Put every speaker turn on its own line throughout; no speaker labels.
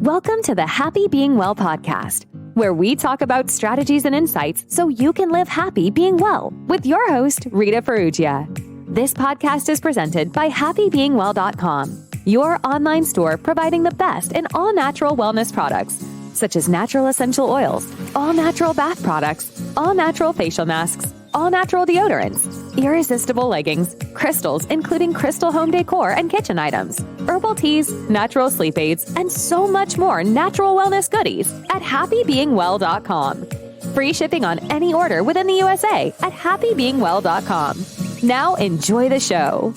Welcome to the Happy Being Well podcast, where we talk about strategies and insights so you can live happy being well with your host, Rita Ferrugia. This podcast is presented by happybeingwell.com, your online store providing the best in all natural wellness products, such as natural essential oils, all natural bath products, all natural facial masks, all natural deodorants, irresistible leggings, crystals, including crystal home decor and kitchen items, herbal teas, natural sleep aids, and so much more natural wellness goodies at happybeingwell.com. Free shipping on any order within the USA at happybeingwell.com. Now enjoy the show.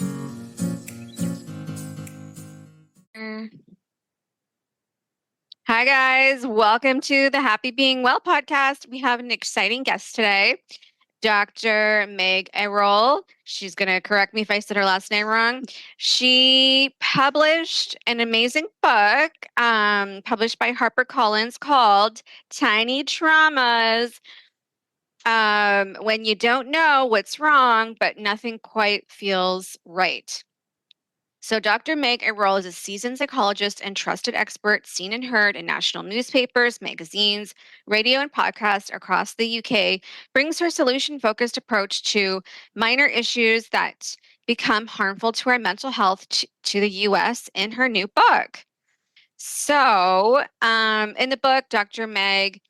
Hi, guys. Welcome to the Happy Being Well podcast. We have an exciting guest today, Dr. Meg Arroll. She's going to correct me if I said her last name wrong. She published an amazing book published by HarperCollins called Tiny Traumas. When you don't know what's wrong, but nothing quite feels right. So Dr. Meg Arroll is a seasoned psychologist and trusted expert seen and heard in national newspapers, magazines, radio, and podcasts across the UK, brings her solution-focused approach to minor issues that become harmful to our mental health to the US in her new book. So in the book, Dr. Meg,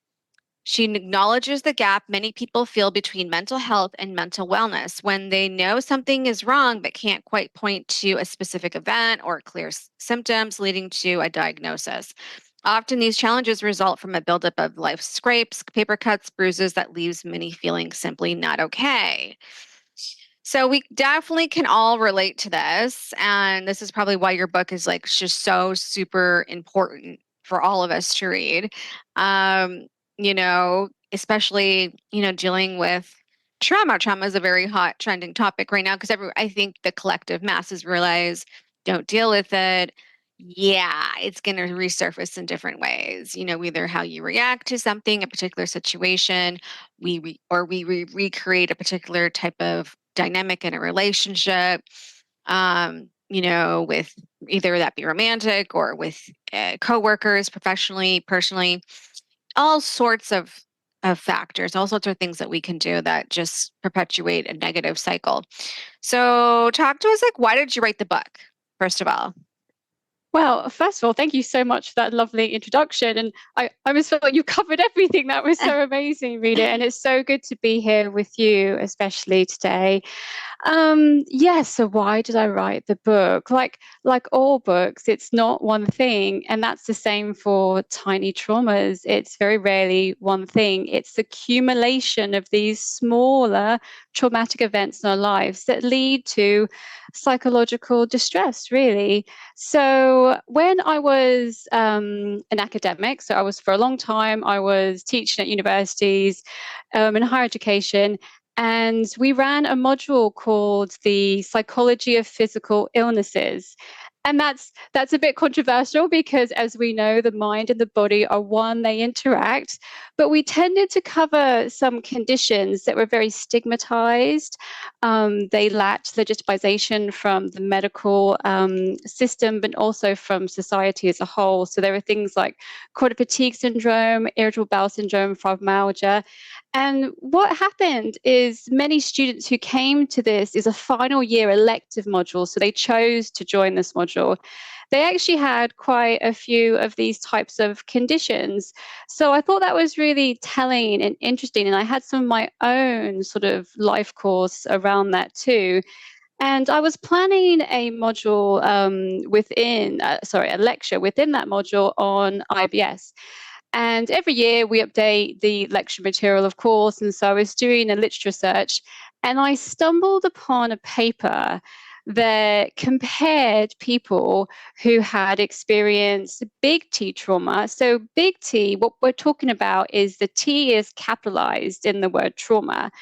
she acknowledges the gap many people feel between mental health and mental wellness when they know something is wrong but can't quite point to a specific event or clear symptoms leading to a diagnosis. Often these challenges result from a buildup of life scrapes, paper cuts, bruises that leaves many feeling simply not okay. So we definitely can all relate to this, and this is probably why your book is like just so super important for all of us to read. Especially, dealing with trauma. Trauma is a very hot trending topic right now because I think the collective masses realize don't deal with it. Yeah, it's going to resurface in different ways. Either how you react to something, a particular situation, we recreate a particular type of dynamic in a relationship. With either that be romantic or with coworkers, professionally, personally. All sorts of factors, all sorts of things that we can do that just perpetuate a negative cycle. So talk to us, why did you write the book, first of all?
Well, first of all, thank you so much for that lovely introduction. And I almost felt like you covered everything. That was so amazing, Rita. And it's so good to be here with you, especially today. So why did I write the book? Like all books, it's not one thing. And that's the same for tiny traumas. It's very rarely one thing. It's the accumulation of these smaller traumatic events in our lives that lead to psychological distress, really. So when I was an academic, so I was for a long time, I was teaching at universities in higher education. And we ran a module called the Psychology of Physical Illnesses. And that's a bit controversial because, as we know, the mind and the body are one, they interact. But we tended to cover some conditions that were very stigmatized. They lacked legitimization from the medical system, but also from society as a whole. So there were things like chronic fatigue syndrome, irritable bowel syndrome, fibromyalgia. And what happened is many students who came to this is a final year elective module, so they chose to join this module. They actually had quite a few of these types of conditions. So I thought that was really telling and interesting. And I had some of my own sort of life course around that too. And I was planning a module a lecture within that module on IBS. And every year we update the lecture material, of course. And so I was doing a literature search and I stumbled upon a paper that compared people who had experienced big T trauma. So big T, what we're talking about is the T is capitalized in the word trauma.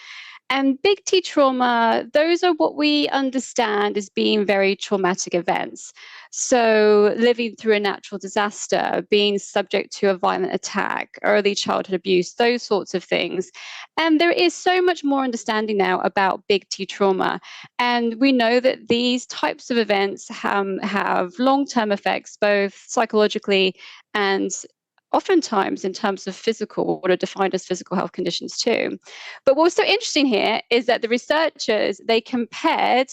And big T trauma, those are what we understand as being very traumatic events. So, living through a natural disaster, being subject to a violent attack, early childhood abuse, those sorts of things. And there is so much more understanding now about big T trauma. And we know that these types of events have long term effects, both psychologically and oftentimes in terms of physical, what are defined as physical health conditions too. But what was so interesting here is that the researchers, they compared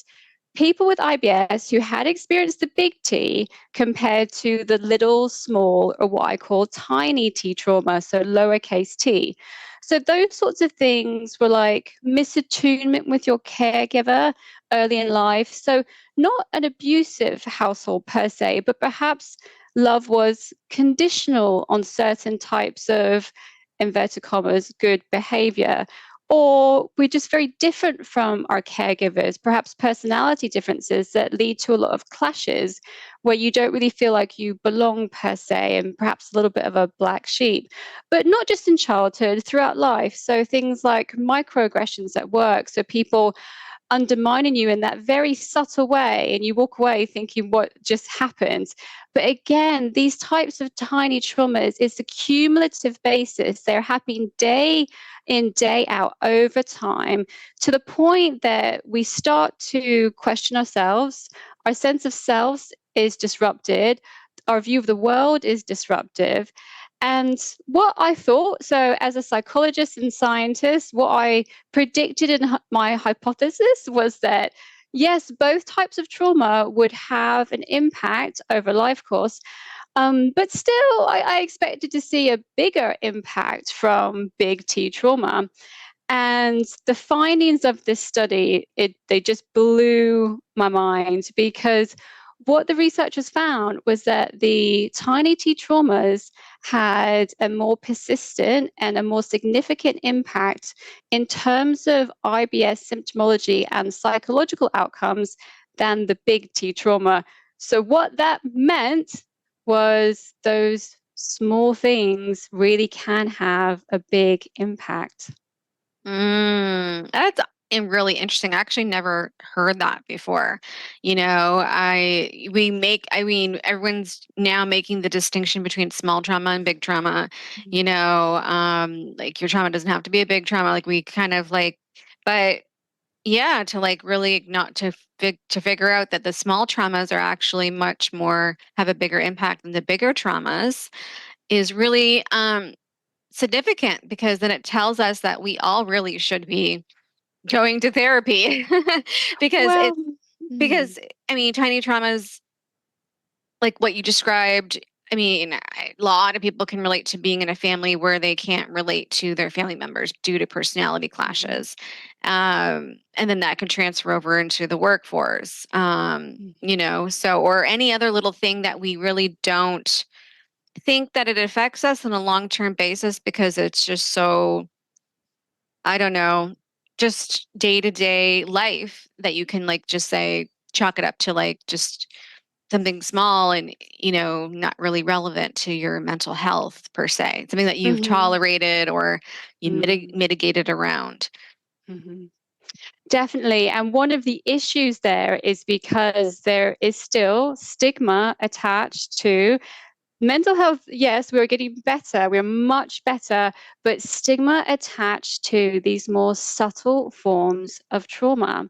people with IBS who had experienced the big T compared to the little, small, or what I call tiny T trauma, so lowercase t. So those sorts of things were like misattunement with your caregiver early in life. So not an abusive household per se, but perhaps love was conditional on certain types of, inverted commas, good behavior. Or we're just very different from our caregivers, perhaps personality differences that lead to a lot of clashes where you don't really feel like you belong per se, and perhaps a little bit of a black sheep, but not just in childhood, throughout life. So things like microaggressions at work. So people undermining you in that very subtle way, and you walk away thinking, what just happened? But again, these types of tiny traumas, it's a cumulative basis. They're happening day in, day out over time, to the point that we start to question ourselves. Our sense of self is disrupted. Our view of the world is disruptive. And what I thought, so as a psychologist and scientist, what I predicted in my hypothesis was that, yes, both types of trauma would have an impact over life course. But still, I expected to see a bigger impact from big T trauma. And the findings of this study, they just blew my mind, because what the researchers found was that the tiny T traumas had a more persistent and a more significant impact in terms of IBS symptomology and psychological outcomes than the big T trauma. So, what that meant was those small things really can have a big impact.
That's really interesting. I actually never heard that before. I mean, everyone's now making the distinction between small trauma and big trauma. Like your trauma doesn't have to be a big trauma. Like we kind of like, but yeah, to like really not to figure out that the small traumas are actually much more have a bigger impact than the bigger traumas is really significant, because then it tells us that we all really should be going to therapy because
Well,
because I mean tiny traumas like what you described. I mean, a lot of people can relate to being in a family where they can't relate to their family members due to personality clashes. And then that can transfer over into the workforce, so, or any other little thing that we really don't think that it affects us on a long-term basis, because it's just so, I don't know, just day-to-day life that you can like just say, chalk it up to like just something small and, not really relevant to your mental health per se. Something that you've tolerated or you mitigated around.
Definitely. And one of the issues there is because there is still stigma attached to mental health. Yes, we're getting better. We're much better, but stigma attached to these more subtle forms of trauma.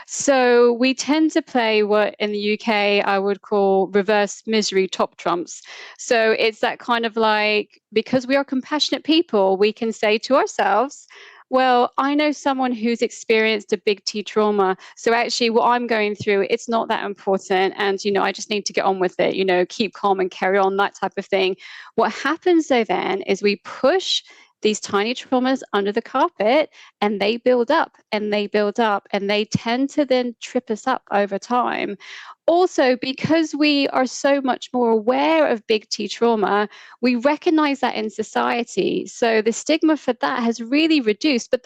So we tend to play what in the UK I would call reverse misery top trumps. So it's that kind of like, because we are compassionate people, we can say to ourselves, well, I know someone who's experienced a big T trauma. So actually what I'm going through, it's not that important. And, I just need to get on with it, keep calm and carry on, that type of thing. What happens though then is we push these tiny traumas under the carpet, and they build up and they build up, and they tend to then trip us up over time. also, because we are so much more aware of big T trauma, we recognize that in society. So the stigma for that has really reduced. But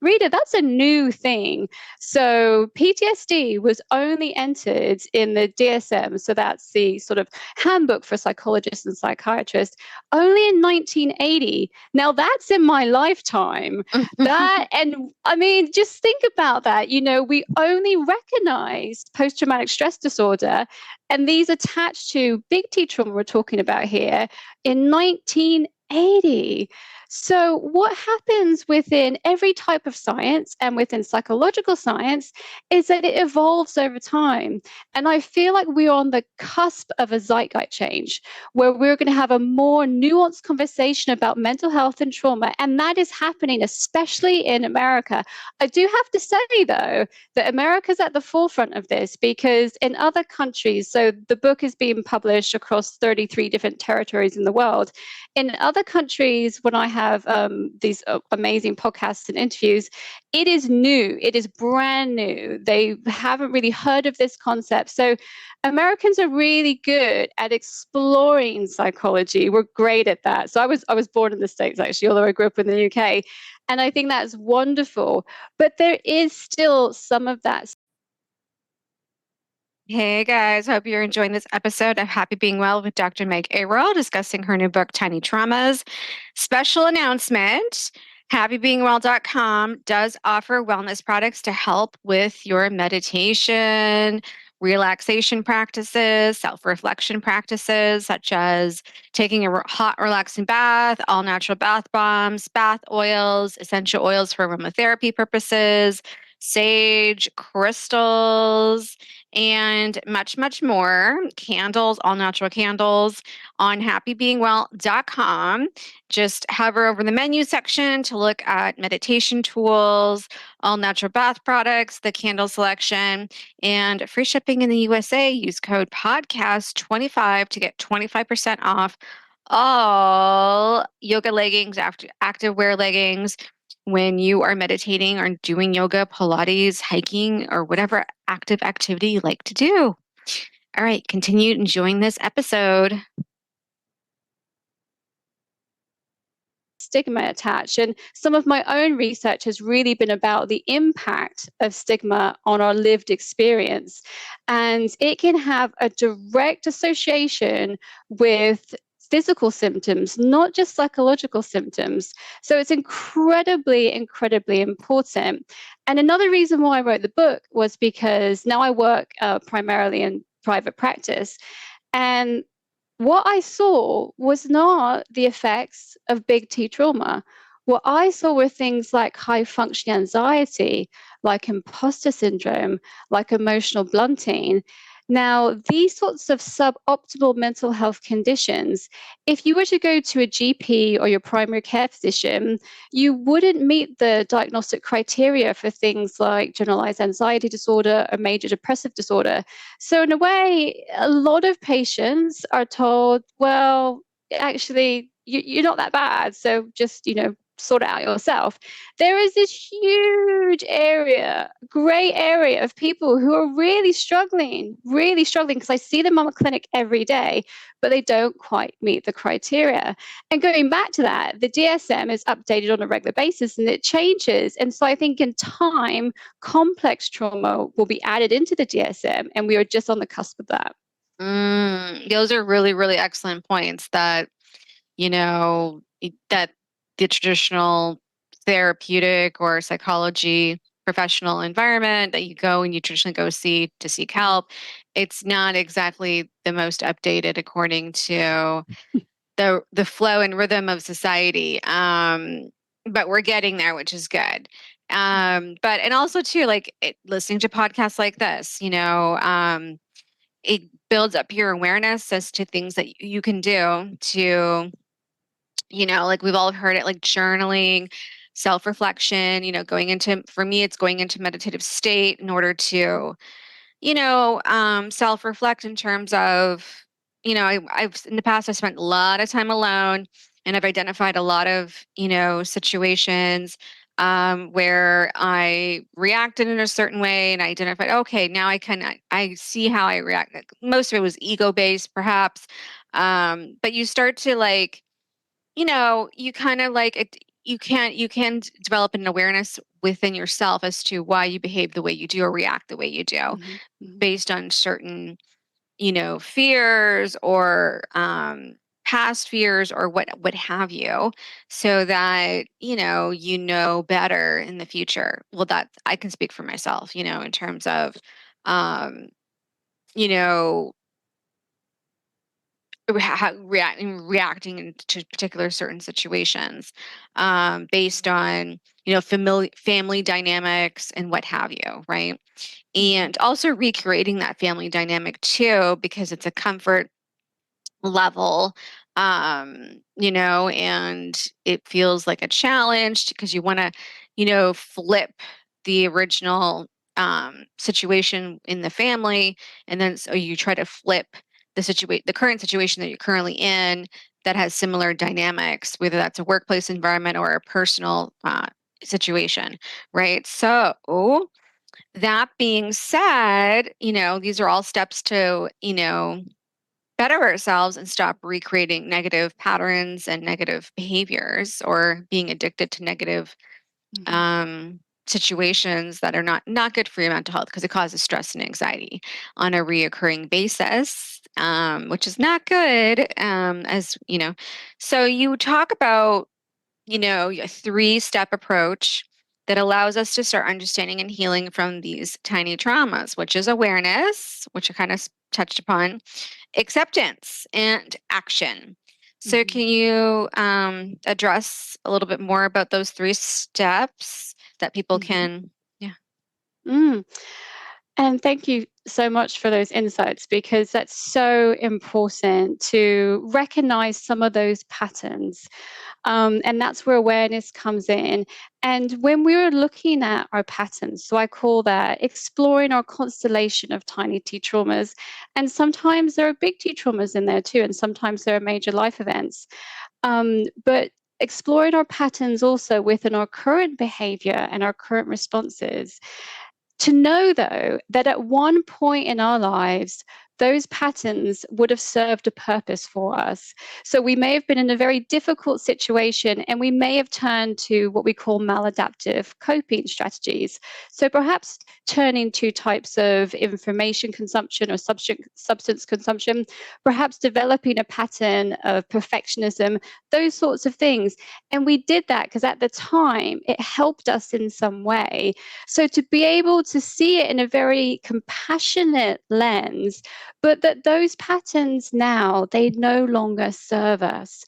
Rita, that's a new thing. So PTSD was only entered in the DSM, so that's the sort of handbook for psychologists and psychiatrists, only in 1980. Now that's in my lifetime. That, and I mean, just think about that. We only recognized post-traumatic stress disorder, and these attached to big T trauma we're talking about here, in 1980. So, what happens within every type of science and within psychological science is that it evolves over time. And I feel like we're on the cusp of a zeitgeist change where we're going to have a more nuanced conversation about mental health and trauma. And that is happening, especially in America. I do have to say, though, that America's at the forefront of this, because in other countries, so the book is being published across 33 different territories in the world. In other countries, when I have these amazing podcasts and interviews, it is new. It is brand new. They haven't really heard of this concept. So Americans are really good at exploring psychology. We're great at that. So I was born in the States, actually, although I grew up in the UK. And I think that's wonderful. But there is still some of that.
Hey guys, hope you're enjoying this episode of Happy Being Well with Dr. Meg Arroll, discussing her new book, Tiny Traumas. Special announcement, happybeingwell.com does offer wellness products to help with your meditation, relaxation practices, self-reflection practices, such as taking a hot, relaxing bath, all natural bath bombs, bath oils, essential oils for aromatherapy purposes, sage, crystals, and much, much more. Candles, all natural candles on happybeingwell.com. Just hover over the menu section to look at meditation tools, all natural bath products, the candle selection, and free shipping in the USA. Use code podcast25 to get 25% off all yoga leggings, active wear leggings, when you are meditating or doing yoga, Pilates, hiking, or whatever active activity you like to do. All right, continue enjoying this episode.
Stigma attached. And some of my own research has really been about the impact of stigma on our lived experience. And it can have a direct association with physical symptoms, not just psychological symptoms. So it's incredibly, incredibly important. And another reason why I wrote the book was because now I work primarily in private practice. And what I saw was not the effects of big T trauma. What I saw were things like high functioning anxiety, like imposter syndrome, like emotional blunting. Now, these sorts of suboptimal mental health conditions, if you were to go to a GP or your primary care physician, you wouldn't meet the diagnostic criteria for things like generalized anxiety disorder or major depressive disorder. So, in a way, a lot of patients are told, well, actually, you're not that bad. So just, sort it out yourself. There is this huge area, gray area of people who are really struggling, because I see them on a clinic every day, but they don't quite meet the criteria. And going back to that, the DSM is updated on a regular basis and it changes. And so I think in time, complex trauma will be added into the DSM, and we are just on the cusp of that.
Those are really, really excellent points that, that the traditional therapeutic or psychology professional environment that you go and you traditionally go see to seek help, it's not exactly the most updated according to the flow and rhythm of society. But we're getting there, which is good. But and also too, like listening to podcasts like this, it builds up your awareness as to things that you can do to, like we've all heard it, like journaling, self-reflection, for me, it's going into meditative state in order to, self-reflect in terms of, I've in the past, I spent a lot of time alone and I've identified a lot of, situations where I reacted in a certain way and I identified, okay, now I see how I react. Most of it was ego-based, perhaps. But you start to like, you kind of like it, you can develop an awareness within yourself as to why you behave the way you do or react the way you do based on certain, fears or past fears or what have you, so that better in the future. Well, that I can speak for myself, in terms of um, you know reacting to particular certain situations based on family dynamics and what have you, right? And also recreating that family dynamic too, because it's a comfort level, and it feels like a challenge because you want to, flip the original situation in the family, and then so you try to flip the current situation that you're currently in that has similar dynamics, whether that's a workplace environment or a personal situation, right? So that being said, these are all steps to, better ourselves and stop recreating negative patterns and negative behaviors or being addicted to negative situations that are not good for your mental health because it causes stress and anxiety on a reoccurring basis, which is not good. As you know, so you talk about a three-step approach that allows us to start understanding and healing from these tiny traumas, which is awareness, which I kind of touched upon, acceptance, and action. So can you address a little bit more about those three steps that people can, yeah.
Mm. And thank you so much for those insights, because that's so important to recognize some of those patterns. And that's where awareness comes in. And when we're looking at our patterns, so I call that exploring our constellation of tiny T traumas. And sometimes there are big T traumas in there too, and sometimes there are major life events. But exploring our patterns also within our current behavior and our current responses, to know, though, that at one point in our lives, those patterns would have served a purpose for us. So we may have been in a very difficult situation and we may have turned to what we call maladaptive coping strategies. So perhaps turning to types of information consumption or substance consumption, perhaps developing a pattern of perfectionism, those sorts of things. And we did that because at the time it helped us in some way. So to be able to see it in a very compassionate lens, but that those patterns now, they no longer serve us.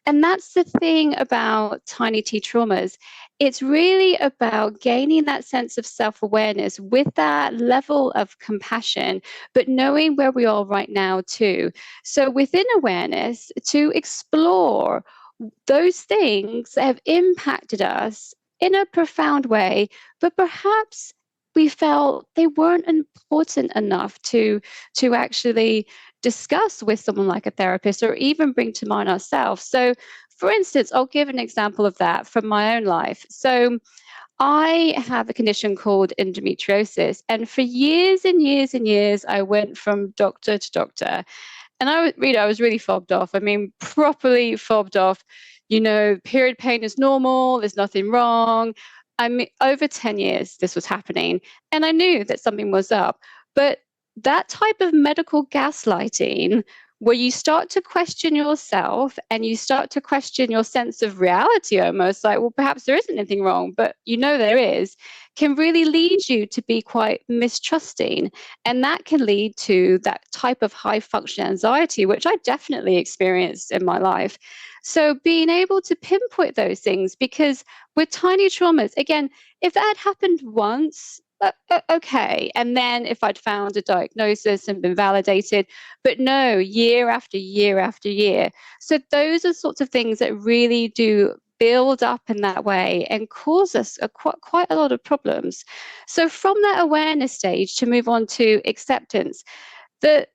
And that's the thing about tiny T traumas. It's really about gaining that sense of self-awareness with that level of compassion, but knowing where we are right now too. So within awareness, to explore those things that have impacted us in a profound way, but perhaps we felt they weren't important enough to actually discuss with someone like a therapist or even bring to mind ourselves. So, for instance, I'll give an example of that from my own life. So, I have a condition called endometriosis, and for years and years and years, I went from doctor to doctor. And I was really fobbed off. I mean, properly fobbed off. Period pain is normal. There's nothing wrong. I mean, over 10 years, this was happening. And I knew that something was up. But that type of medical gaslighting, where you start to question yourself and you start to question your sense of reality, almost like, well, perhaps there isn't anything wrong, but there is, can really lead you to be quite mistrusting. And that can lead to that type of high function anxiety, which I definitely experienced in my life. So being able to pinpoint those things, because with tiny traumas, again, if that had happened once, okay. And then if I'd found a diagnosis and been validated, but no, year after year after year. So those are sorts of things that really do build up in that way and cause us quite a lot of problems. So from that awareness stage to move on to acceptance, the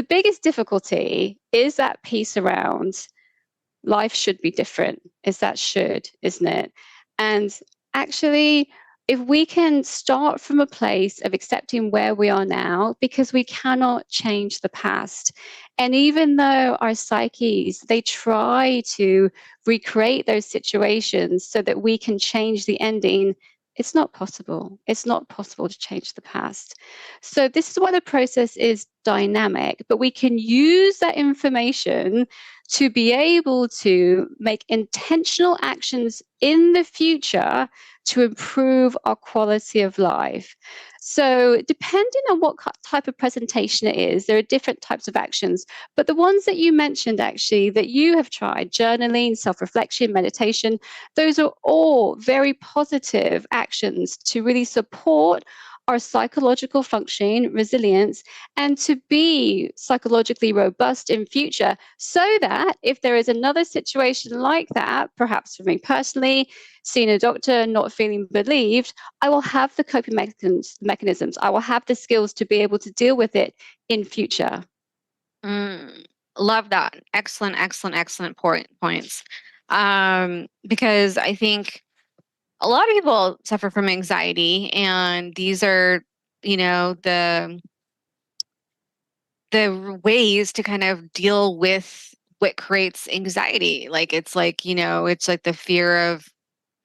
biggest difficulty is that piece around life should be different. Is that should, isn't it? And actually, if we can start from a place of accepting where we are now, because we cannot change the past. And even though our psyches, they try to recreate those situations so that we can change the ending, it's not possible. It's not possible to change the past. So this is why the process is dynamic, but we can use that information to be able to make intentional actions in the future to improve our quality of life. So, depending on what type of presentation it is, there are different types of actions. But the ones that you mentioned, actually, that you have tried journaling, self reflection, meditation those are all very positive actions to really support our psychological functioning, resilience, and to be psychologically robust in future so that if there is another situation like that, perhaps for me personally, seeing a doctor, not feeling believed, I will have the coping mechanisms. I will have the skills to be able to deal with it in future.
Love that. Excellent, excellent, excellent points. Because I think a lot of people suffer from anxiety, and these are, the ways to kind of deal with what creates anxiety. It's like the fear of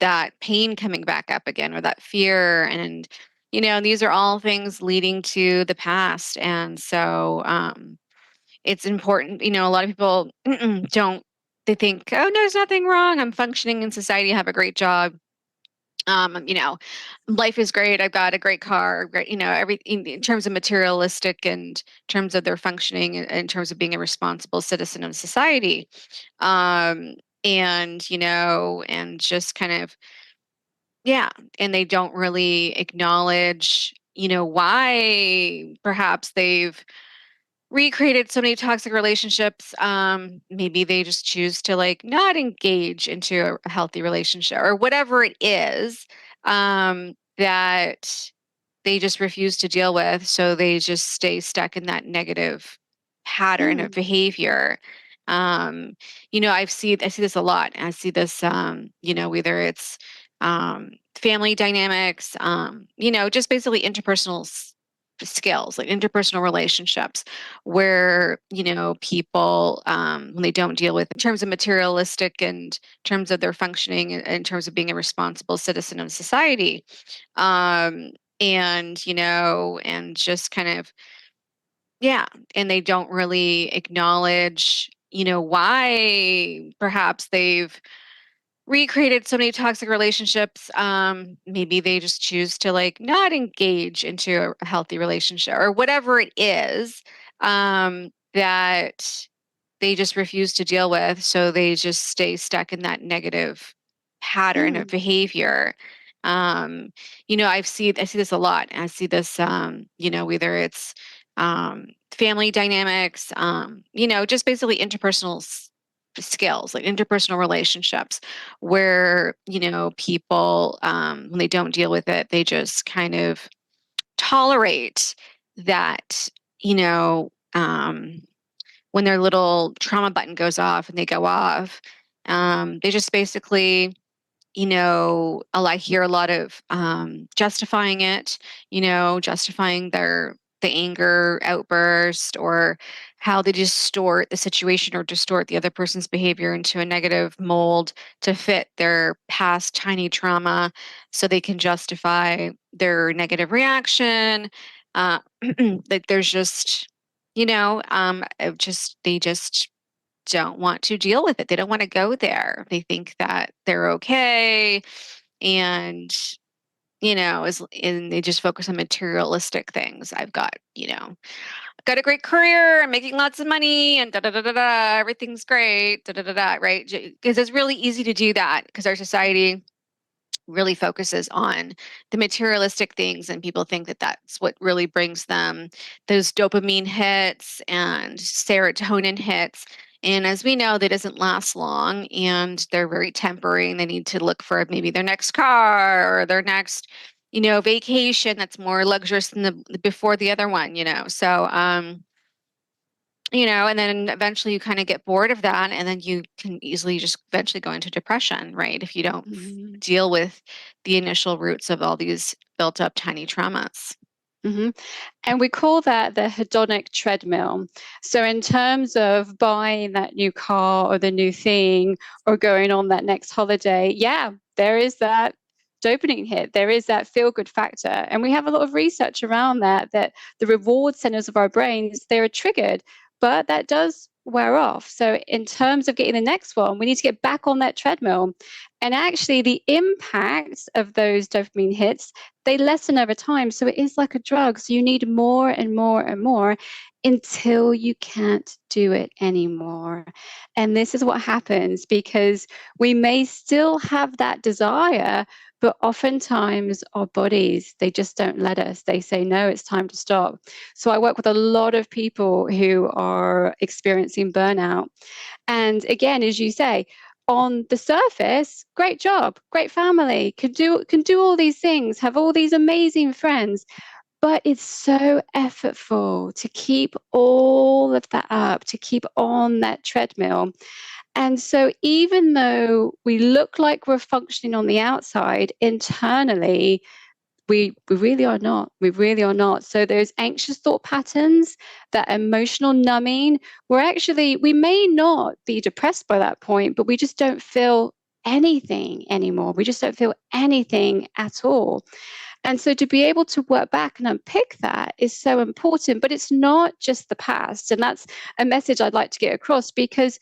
that pain coming back up again, or that fear. And, these are all things leading to the past. And so it's important, a lot of people don't, they think, oh, no, there's nothing wrong. I'm functioning in society, I have a great job. You know, life is great. I've got a great car, great, in terms of materialistic and in terms of their functioning, in terms of being a responsible citizen of society. Um, and just kind of, yeah, and they don't really acknowledge, why perhaps they've recreated so many toxic relationships. Maybe they just choose to like not engage into a healthy relationship or whatever it is, that they just refuse to deal with. So they just stay stuck in that negative pattern of behavior. Um, I see this a lot. I see this, whether it's family dynamics, just basically interpersonal skills, like interpersonal relationships, where people, when they don't deal with in terms of materialistic and in terms of their functioning, in terms of being a responsible citizen of society, and just kind of, yeah, and they don't really acknowledge, why perhaps they've recreated so many toxic relationships. Maybe they just choose to like not engage into a healthy relationship or whatever it is, that they just refuse to deal with. So they just stay stuck in that negative pattern of behavior. Um, I see this a lot. I see this, whether it's family dynamics, just basically interpersonal skills, like interpersonal relationships, where people, when they don't deal with it, they just kind of tolerate that, you know um, when their little trauma button goes off and they go off, they just basically, I hear a lot of justifying it, justifying the anger outburst, or how they distort the situation or distort the other person's behavior into a negative mold to fit their past tiny trauma so they can justify their negative reaction. Like there's just, they just don't want to deal with it. They don't want to go there. They think that they're okay, and and they just focus on materialistic things. Got a great career, I'm making lots of money, and da da da da da. Everything's great, da da da da. Right? Because it's really easy to do that because our society really focuses on the materialistic things, and people think that that's what really brings them those dopamine hits and serotonin hits. And as we know, that doesn't last long, and they're very temporary, and they need to look for maybe their next car or their next vacation that's more luxurious than the before the other one. So and then eventually you kind of get bored of that, and then you can easily just eventually go into depression, right? If you don't deal with the initial roots of all these built up tiny traumas.
And we call that the hedonic treadmill. So in terms of buying that new car or the new thing or going on that next holiday, yeah, there is that dopamine hit. There is that feel-good factor. And we have a lot of research around that the reward centers of our brains, they're triggered, but that does wear off. So in terms of getting the next one, we need to get back on that treadmill. And actually the impacts of those dopamine hits, they lessen over time. So it is like a drug. So you need more and more and more until you can't do it anymore. And this is what happens because we may still have that desire, but oftentimes our bodies, they just don't let us. They say, no, it's time to stop. So I work with a lot of people who are experiencing burnout. And again, as you say, on the surface, great job, great family, can do all these things, have all these amazing friends, but it's so effortful to keep all of that up, to keep on that treadmill. And so even though we look like we're functioning on the outside, internally, we really are not. We really are not. So those anxious thought patterns, that emotional numbing, we may not be depressed by that point, but we just don't feel anything anymore. We just don't feel anything at all. And so to be able to work back and unpick that is so important, but it's not just the past. And that's a message I'd like to get across because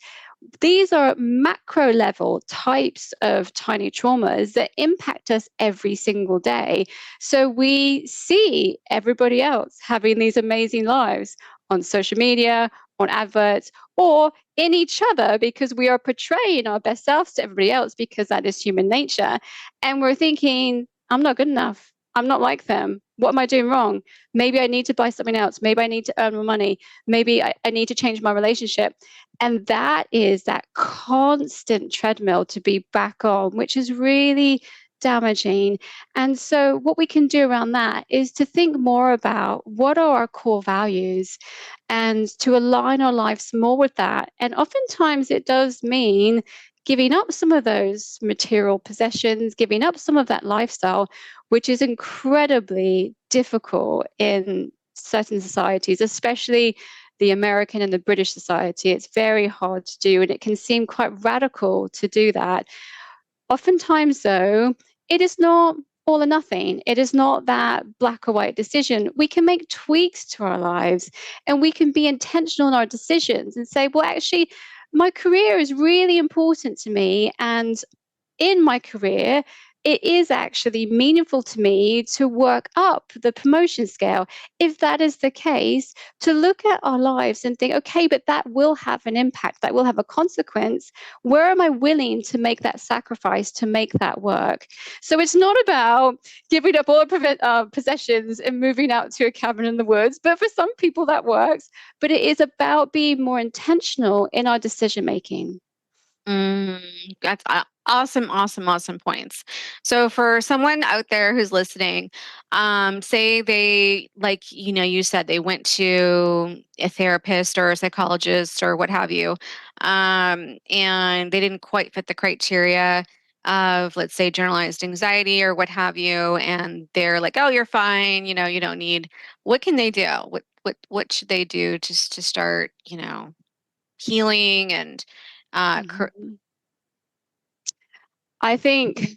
these are macro level types of tiny traumas that impact us every single day. So we see everybody else having these amazing lives on social media, on adverts, or in each other because we are portraying our best selves to everybody else because that is human nature. And we're thinking, I'm not good enough. I'm not like them. What am I doing wrong? Maybe I need to buy something else. Maybe I need to earn more money. Maybe I need to change my relationship. And that is that constant treadmill to be back on, which is really damaging. And so what we can do around that is to think more about what are our core values and to align our lives more with that. And oftentimes it does mean giving up some of those material possessions, giving up some of that lifestyle, which is incredibly difficult in certain societies, especially the American and the British society. It's very hard to do, and it can seem quite radical to do that. Oftentimes, though, it is not all or nothing. It is not that black or white decision. We can make tweaks to our lives and we can be intentional in our decisions and say, well, actually, my career is really important to me. And in my career, it is actually meaningful to me to work up the promotion scale. If that is the case, to look at our lives and think, okay, but that will have an impact, that will have a consequence. Where am I willing to make that sacrifice to make that work? So it's not about giving up all possessions and moving out to a cabin in the woods, but for some people that works. But it is about being more intentional in our decision making.
That's awesome points. So for someone out there who's listening, say they, like, you said they went to a therapist or a psychologist or what have you, and they didn't quite fit the criteria of, let's say, generalized anxiety or what have you, and they're like, oh, you're fine, you don't need, what can they do? What should they do just to start, healing and
I think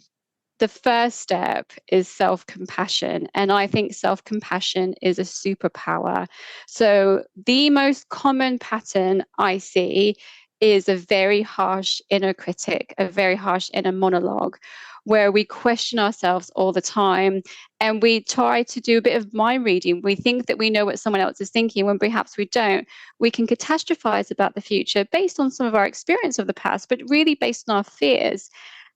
the first step is self-compassion. And I think self-compassion is a superpower. So the most common pattern I see is a very harsh inner critic, a very harsh inner monologue, where we question ourselves all the time and we try to do a bit of mind reading. We think that we know what someone else is thinking when perhaps we don't. We can catastrophize about the future based on some of our experience of the past, but really based on our fears.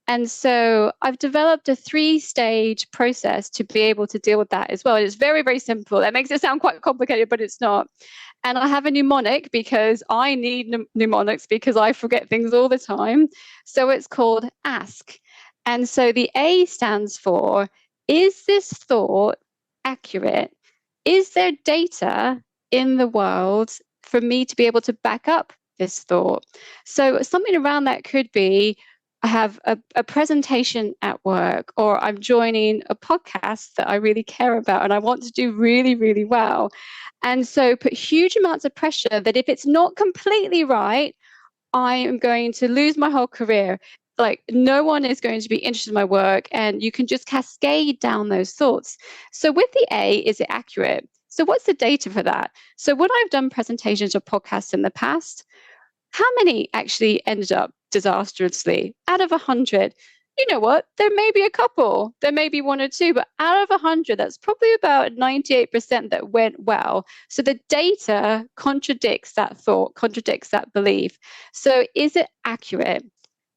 And so I've developed a 3-stage process to be able to deal with that as well. It's very, very simple. That makes it sound quite complicated, but it's not. And I have a mnemonic because I need mnemonics because I forget things all the time. So it's called ASK. And so the A stands for, is this thought accurate? Is there data in the world for me to be able to back up this thought. So something around that could be I have a presentation at work, or I'm joining a podcast that I really care about and I want to do really, really well. And so put huge amounts of pressure that if it's not completely right, I am going to lose my whole career. Like, no one is going to be interested in my work, and you can just cascade down those thoughts. So with the A, is it accurate? So what's the data for that? So when I've done presentations or podcasts in the past, how many actually ended up disastrously out of 100? You know what? There may be a couple, there may be one or two, but out of 100, that's probably about 98% that went well. So the data contradicts that thought, contradicts that belief. So is it accurate?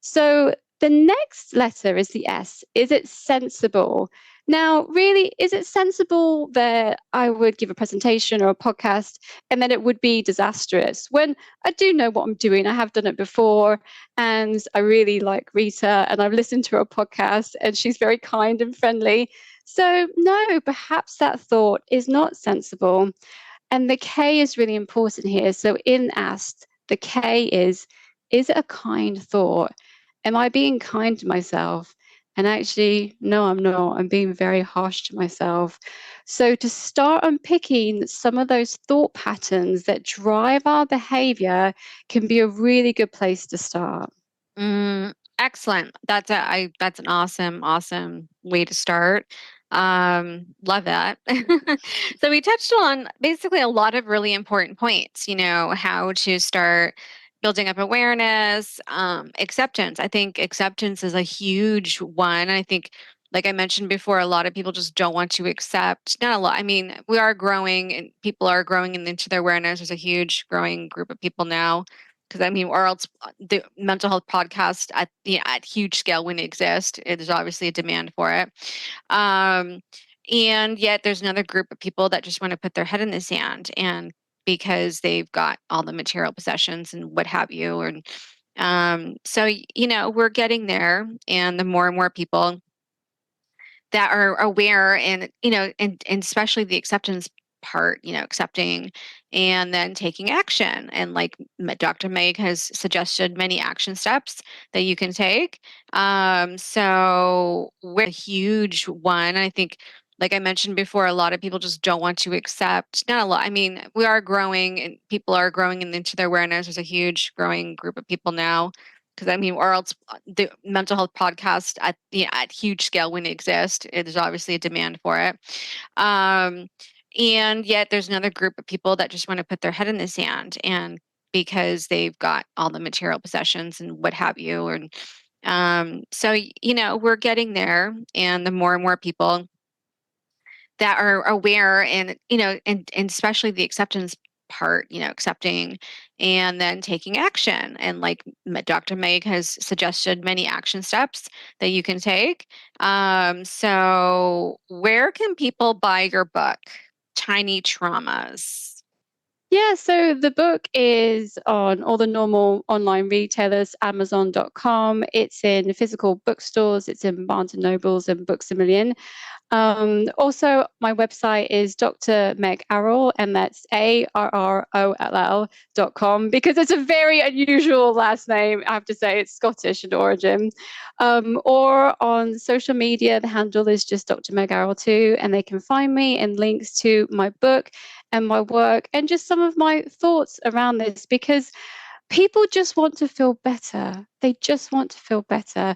So the next letter is the S. Is it sensible? Now, really, is it sensible that I would give a presentation or a podcast and then it would be disastrous when I do know what I'm doing? I have done it before, and I really like Rita, and I've listened to her podcast, and she's very kind and friendly. So, no, perhaps that thought is not sensible. And the K is really important here. So, in asked, the K is it a kind thought? Am I being kind to myself? And actually, no, I'm not. I'm being very harsh to myself. So, to start unpicking some of those thought patterns that drive our behavior can be a really good place to start.
Excellent. That's an awesome way to start. Love that. So we touched on basically a lot of really important points, how to start building up awareness, acceptance. I think acceptance is a huge one. I think, like I mentioned before, a lot of people just don't want to accept, not a lot. I mean, we are growing and people are growing into their awareness. There's a huge growing group of people now. Because I mean, or else the mental health podcast at huge scale wouldn't exist. There's obviously a demand for it. And yet there's another group of people that just want to put their head in the sand, and because they've got all the material possessions and what have you. And so, we're getting there, and the more and more people that are aware, and especially the acceptance part, accepting and then taking action. And like Dr. Meg has suggested many action steps that you can take. So we're a huge one. I think, like I mentioned before, a lot of people just don't want to accept, not a lot. I mean, we are growing and people are growing into their awareness. There's a huge growing group of people now. Because I mean, or else the mental health podcast at huge scale wouldn't exist. There's obviously a demand for it. And yet there's another group of people that just want to put their head in the sand, and because they've got all the material possessions and what have you. And so, we're getting there, and the more and more people that are aware, and especially the acceptance part, accepting and then taking action. And like Dr. Meg has suggested many action steps that you can take. So where can people buy your book, Tiny Traumas?
Yeah, so the book is on all the normal online retailers, Amazon.com. It's in physical bookstores, it's in Barnes and Nobles and Books A Million. Also, my website is Dr. Meg Arroll, and that's ARROLL.com, because it's a very unusual last name. I have to say, it's Scottish in origin. Or on social media, the handle is just Dr. Meg Arroll too, and they can find me and links to my book and my work and just some of my thoughts around this, because people just want to feel better. They just want to feel better.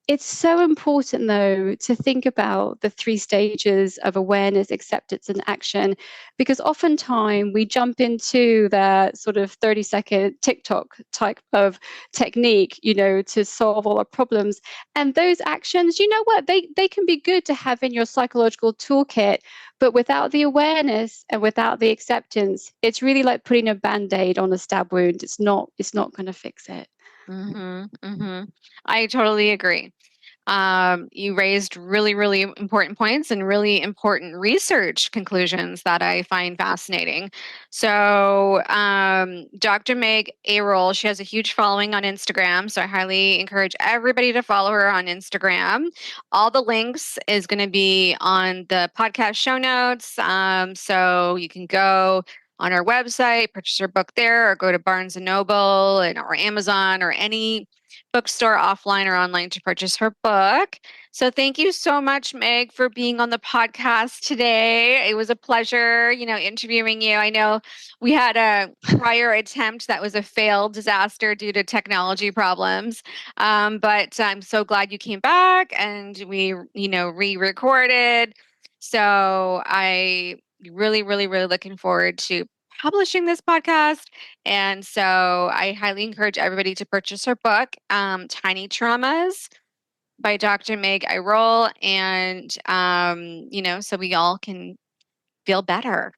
It's so important, though, to think about the 3 stages of awareness, acceptance, and action, because oftentimes we jump into that sort of 30-second TikTok type of technique, to solve all our problems. And those actions, you know what, they can be good to have in your psychological toolkit, but without the awareness and without the acceptance, it's really like putting a Band-Aid on a stab wound. It's not going to fix it.
I totally agree. You raised really, really important points and really important research conclusions that I find fascinating. So, Dr. Meg Arroll, she has a huge following on Instagram, so I highly encourage everybody to follow her on Instagram. All the links is going to be on the podcast show notes, so you can go on our website, purchase her book there, or go to Barnes & Noble or Amazon or any bookstore offline or online to purchase her book. So thank you so much, Meg, for being on the podcast today. It was a pleasure, interviewing you. I know we had a prior attempt that was a failed disaster due to technology problems. But I'm so glad you came back and we, re-recorded. So I really, really, really looking forward to publishing this podcast. And so I highly encourage everybody to purchase her book, Tiny Traumas by Dr. Meg Arroll. And, so we all can feel better.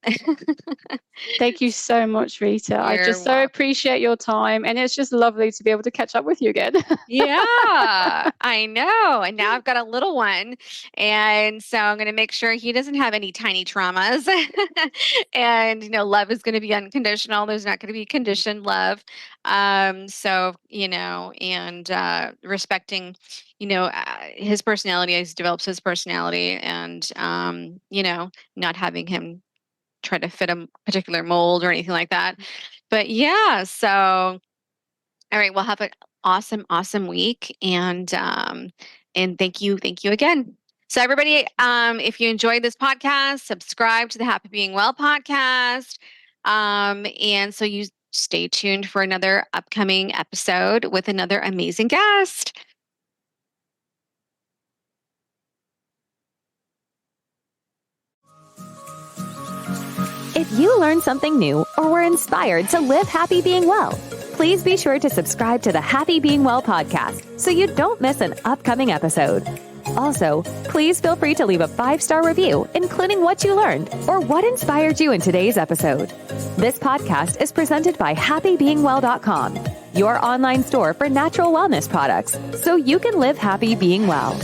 Thank you so much, Rita. I just so appreciate your time. And it's just lovely to be able to catch up with you again.
Yeah, I know. And now I've got a little one. And so I'm going to make sure he doesn't have any tiny traumas. And, love is going to be unconditional. There's not going to be conditioned love. And respecting, his personality as he develops his personality and, not having him try to fit a particular mold or anything like that. But yeah, so all right, we'll have an awesome week, and thank you again. So everybody, if you enjoyed this podcast, subscribe to the Happy Being Well podcast, and so you stay tuned for another upcoming episode with another amazing guest.
If you learned something new or were inspired to live happy being well, please be sure to subscribe to the Happy Being Well podcast so you don't miss an upcoming episode. Also, please feel free to leave a 5-star review, including what you learned or what inspired you in today's episode. This podcast is presented by happybeingwell.com, your online store for natural wellness products, so you can live happy being well.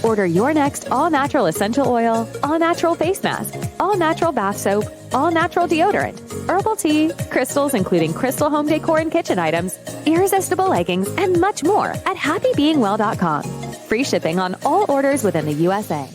Order your next all-natural essential oil, all-natural face mask, all-natural bath soap, all-natural deodorant, herbal tea, crystals including crystal home decor and kitchen items, irresistible leggings, and much more at happybeingwell.com. Free shipping on all orders within the USA.